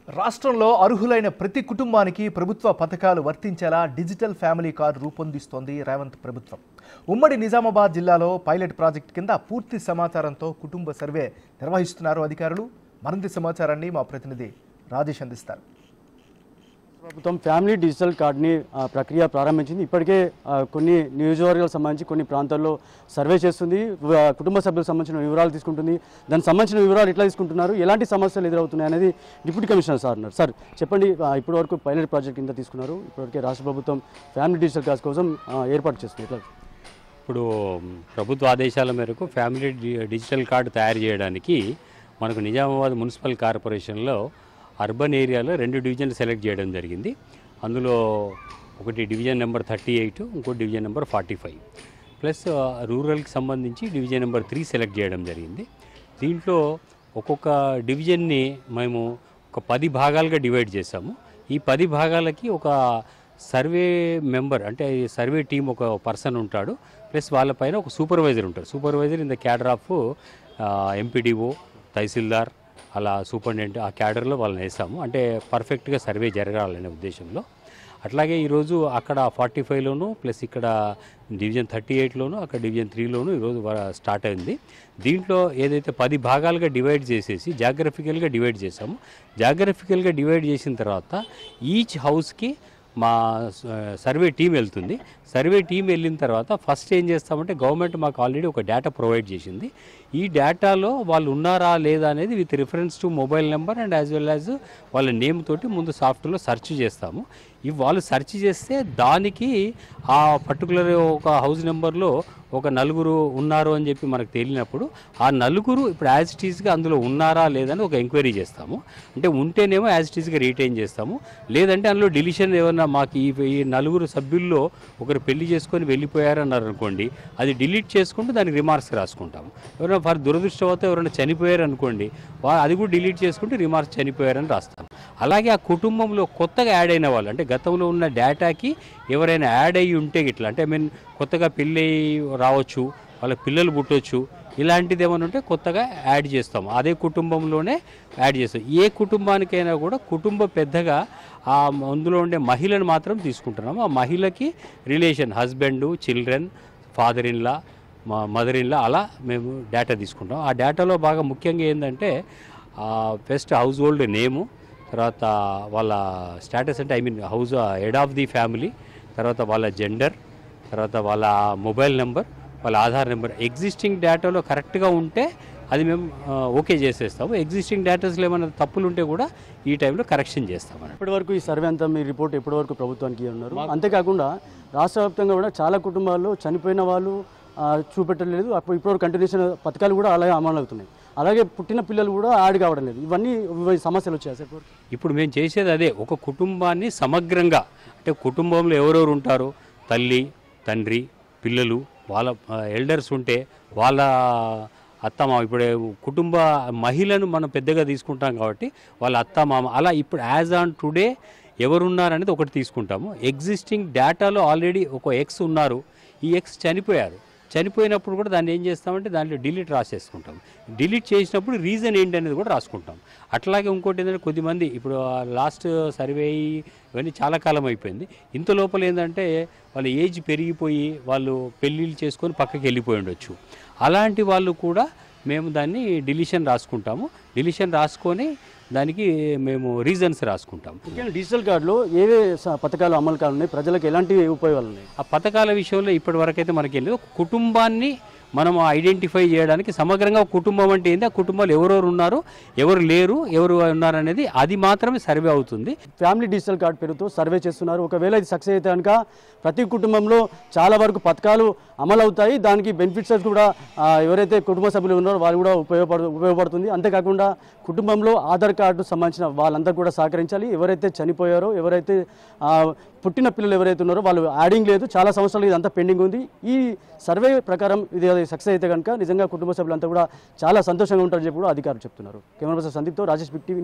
రాష్ట్రంలో అర్హులైన ప్రతి కుటుంబానికి ప్రభుత్వ పథకాలు వర్తించేలా డిజిటల్ ఫ్యామిలీ కార్డు రూపొందిస్తోంది రేవంత్ ప్రభుత్వం. ఉమ్మడి నిజామాబాద్ జిల్లాలో పైలట్ ప్రాజెక్ట్ కింద పూర్తి సమాచారంతో కుటుంబ సర్వే నిర్వహిస్తున్నారు అధికారులు. మరింత సమాచారాన్ని మా ప్రతినిధి రాజేష్ అందిస్తారు. ప్రభుత్వం ఫ్యామిలీ డిజిటల్ కార్డ్ని ప్రక్రియ ప్రారంభించింది. ఇప్పటికే కొన్ని నియోజకవర్గాలకు సంబంధించి కొన్ని ప్రాంతాల్లో సర్వే చేస్తుంది. కుటుంబ సభ్యులకు సంబంధించిన వివరాలు తీసుకుంటుంది. దానికి సంబంధించిన వివరాలు ఎట్లా తీసుకుంటున్నారు, ఎలాంటి సమస్యలు ఎదురవుతున్నాయి అనేది డిప్యూటీ కమిషనర్ సార్ అన్నారు. సార్ చెప్పండి, ఇప్పటివరకు పైలట్ ప్రాజెక్ట్ కింద తీసుకున్నారు. ఇప్పటివరకే రాష్ట్ర ప్రభుత్వం ఫ్యామిలీ డిజిటల్ కార్డ్స్ కోసం ఏర్పాటు చేస్తుంది. ఎట్లా ఇప్పుడు ప్రభుత్వ ఆదేశాల మేరకు ఫ్యామిలీ డిజిటల్ కార్డు తయారు చేయడానికి మనకు నిజామాబాద్ మున్సిపల్ కార్పొరేషన్లో అర్బన్ ఏరియాలో 2 డివిజన్లు సెలెక్ట్ చేయడం జరిగింది. అందులో ఒకటి డివిజన్ నెంబర్ 38, ఇంకోటి డివిజన్ నెంబర్ 45, ప్లస్ రూరల్కి సంబంధించి డివిజన్ నెంబర్ 3 సెలెక్ట్ చేయడం జరిగింది. దీంట్లో ఒక్కొక్క డివిజన్ని మేము ఒక 10 భాగాలుగా డివైడ్ చేశాము. ఈ 10 భాగాలకి ఒక సర్వే మెంబర్, అంటే సర్వే టీం ఒక పర్సన్ ఉంటాడు, ప్లస్ వాళ్ళపైన ఒక సూపర్వైజర్ ఉంటాడు. Supervisor in the cadre of MPDO, tahsildar, అలా సూపరింటెండెంట్ ఆ క్యాడర్లో వాళ్ళని వేస్తాము. అంటే పర్ఫెక్ట్గా సర్వే జరగాలనే ఉద్దేశంలో. అట్లాగే ఈరోజు అక్కడ 45లోను, ప్లస్ ఇక్కడ డివిజన్ 38లోను, అక్కడ డివిజన్ 3లోను ఈరోజు స్టార్ట్ అయింది. దీంట్లో ఏదైతే 10 భాగాలుగా డివైడ్ చేసేసి జాగ్రఫికల్గా డివైడ్ చేసాము. జాగ్రఫికల్గా డివైడ్ చేసిన తర్వాత ఈచ్ హౌస్కి మా సర్వే టీం వెళ్తుంది. సర్వే టీం వెళ్ళిన తర్వాత ఫస్ట్ ఏం చేస్తామంటే, గవర్నమెంట్ మాకు ఆల్రెడీ ఒక డేటా ప్రొవైడ్ చేసింది. ఈ డేటాలో వాళ్ళు ఉన్నారా లేదా అనేది with reference to mobile number and as well as వాళ్ళ నేమ్ తోటి ముందు సాఫ్ట్వేర్లో సెర్చ్ చేస్తాము. ఇవి వాళ్ళు సెర్చ్ చేస్తే దానికి ఆ పర్టికులర్ ఒక హౌస్ నెంబర్లో ఒక 4 ఉన్నారు అని చెప్పి మనకు తేలినప్పుడు ఆ 4 ఇప్పుడు యాజ్ ఇట్ ఈజ్గా అందులో ఉన్నారా లేదని ఒక ఎంక్వైరీ చేస్తాము. అంటే ఉంటేనేమో యాజ్ ఇట్ ఈజ్గా రీటైన్ చేస్తాము. లేదంటే అందులో డిలీషన్ ఏమన్నా మాకు ఈ 4 సభ్యుల్లో ఒకరు పెళ్లి చేసుకొని వెళ్ళిపోయారన్నారు అనుకోండి, అది డిలీట్ చేసుకుంటూ దానికి రిమార్క్స్ రాసుకుంటాము. ఎవరైనా ఫర్ దురదృష్టవతో ఎవరైనా చనిపోయారు అనుకోండి, అది కూడా డిలీట్ చేసుకుంటూ రిమార్క్స్ చనిపోయారని రాస్తాం. అలాగే ఆ కుటుంబంలో కొత్తగా యాడ్ అయిన వాళ్ళు, అంటే గతంలో ఉన్న డేటాకి ఎవరైనా యాడ్ అయ్యి ఉంటే ఇట్లా, అంటే కొత్తగా పెళ్ళి రావచ్చు, వాళ్ళ పిల్లలు పుట్టవచ్చు, ఇలాంటిది ఏమైనా ఉంటే కొత్తగా యాడ్ చేస్తాము. అదే కుటుంబంలోనే యాడ్ చేస్తాం. ఏ కుటుంబానికైనా కూడా కుటుంబ పెద్దగా అందులో ఉండే మహిళను మాత్రం తీసుకుంటున్నాము. ఆ మహిళకి relation husband, children, father in law, mother in law, అలా మేము డేటా తీసుకుంటాం. ఆ డేటాలో బాగా ముఖ్యంగా ఏంటంటే ఫస్ట్ హౌస్ హోల్డ్ నేము, తర్వాత వాళ్ళ స్టేటస్, అంటే house head of the family, తర్వాత వాళ్ళ జెండర్, తర్వాత వాళ్ళ మొబైల్ నెంబర్, వాళ్ళ ఆధార్ నెంబర్. ఎగ్జిస్టింగ్ డేటాలో కరెక్ట్గా ఉంటే అది మేము ఓకే చేసేస్తాము. ఎగ్జిస్టింగ్ డేటాస్లో ఏమైనా తప్పులు ఉంటే కూడా ఈ టైంలో కరెక్షన్ చేస్తాము. ఇప్పటివరకు ఈ సర్వే అంతా మీ రిపోర్ట్ ఎప్పటివరకు ప్రభుత్వానికి ఉన్నారు? అంతేకాకుండా రాష్ట్ర వ్యాప్తంగా కూడా చాలా కుటుంబాల్లో చనిపోయిన వాళ్ళు చూపెట్టలేదు. అప్పుడు ఇప్పటివరకు కంటిన్యూషన్ పథకాలు కూడా అలాగే అమలు అవుతున్నాయి. అలాగే పుట్టిన పిల్లలు కూడా యాడ్ కావడం లేదు. ఇవన్నీ సమస్యలు వచ్చాయి సార్. ఇప్పుడు మేము చేసేది అదే, ఒక కుటుంబాన్ని సమగ్రంగా, అంటే కుటుంబంలో ఎవరెవరు ఉంటారో, తల్లి, తండ్రి, పిల్లలు, వాళ్ళ ఎల్డర్స్ ఉంటే వాళ్ళ అత్తమామ, ఇప్పుడు కుటుంబ మహిళను మనం పెద్దగా తీసుకుంటాం కాబట్టి వాళ్ళ అత్తమామ, అలా ఇప్పుడు యాజ్ ఆన్ టుడే ఎవరున్నారనేది ఒకటి తీసుకుంటాము. ఎగ్జిస్టింగ్ డేటాలో ఆల్రెడీ ఒక ఎక్స్ ఉన్నారు, ఈ ఎక్స్ చనిపోయినప్పుడు కూడా దాన్ని ఏం చేస్తామంటే దాంట్లో డిలీట్ రాసేసుకుంటాం. డిలీట్ చేసినప్పుడు రీజన్ ఏంటి అనేది కూడా రాసుకుంటాం. అట్లాగే ఇంకోటి ఏంటంటే, కొద్దిమంది ఇప్పుడు లాస్ట్ సర్వే ఇవన్నీ చాలా కాలం అయిపోయింది. ఇంత లోపల ఏంటంటే వాళ్ళ ఏజ్ పెరిగిపోయి వాళ్ళు పెళ్ళిళ్ళు చేసుకొని పక్కకి వెళ్ళిపోయి ఉండొచ్చు. అలాంటి వాళ్ళు కూడా మేము దాన్ని డిలీషన్ రాసుకుంటాము. డిలీషన్ రాసుకొని దానికి మేము రీజన్స్ రాసుకుంటాం. డిజిటల్ కార్డులో ఏవే పథకాలు అమలు కానున్నాయి, ప్రజలకు ఎలాంటి ఉపయోగాలు ఉన్నాయి? ఆ పథకాల విషయంలో ఇప్పటి వరకు అయితే మనకి వెళ్ళలేదు. కుటుంబాన్ని మనం ఐడెంటిఫై చేయడానికి సమగ్రంగా కుటుంబం అంటే ఏంటి, ఆ కుటుంబాలు ఎవరెవరు ఉన్నారు, ఎవరు లేరు, ఎవరు ఉన్నారు అనేది అది మాత్రమే సర్వే అవుతుంది. ఫ్యామిలీ డిజిటల్ కార్డు పేరుతో సర్వే చేస్తున్నారు. ఒకవేళ ఇది సక్సెస్ అయితే కనుక ప్రతి కుటుంబంలో చాలా వరకు పథకాలు అమలు అవుతాయి. దానికి బెనిఫిట్స్ కూడా ఎవరైతే కుటుంబ సభ్యులు ఉన్నారో వాళ్ళు కూడా ఉపయోగపడుతుంది. అంతేకాకుండా కుటుంబంలో ఆధార్ కార్డు సంబంధించిన వాళ్ళంతా కూడా సహకరించాలి. ఎవరైతే చనిపోయారో, ఎవరైతే పుట్టిన పిల్లలు ఎవరైతే ఉన్నారో వాళ్ళు యాడింగ్ లేదు. చాలా సంవత్సరాలు ఇదంతా పెండింగ్ ఉంది. ఈ సర్వే ప్రకారం ఇది సక్సెస్ అయితే కనుక నిజంగా కుటుంబ సభ్యులంతా కూడా చాలా సంతోషంగా ఉంటారని చెప్పి కూడా అధికారులు చెప్తున్నారు. కెమెరా పర్సన్ సందీప్తో రాజేష్, బిగ్ టీవీ.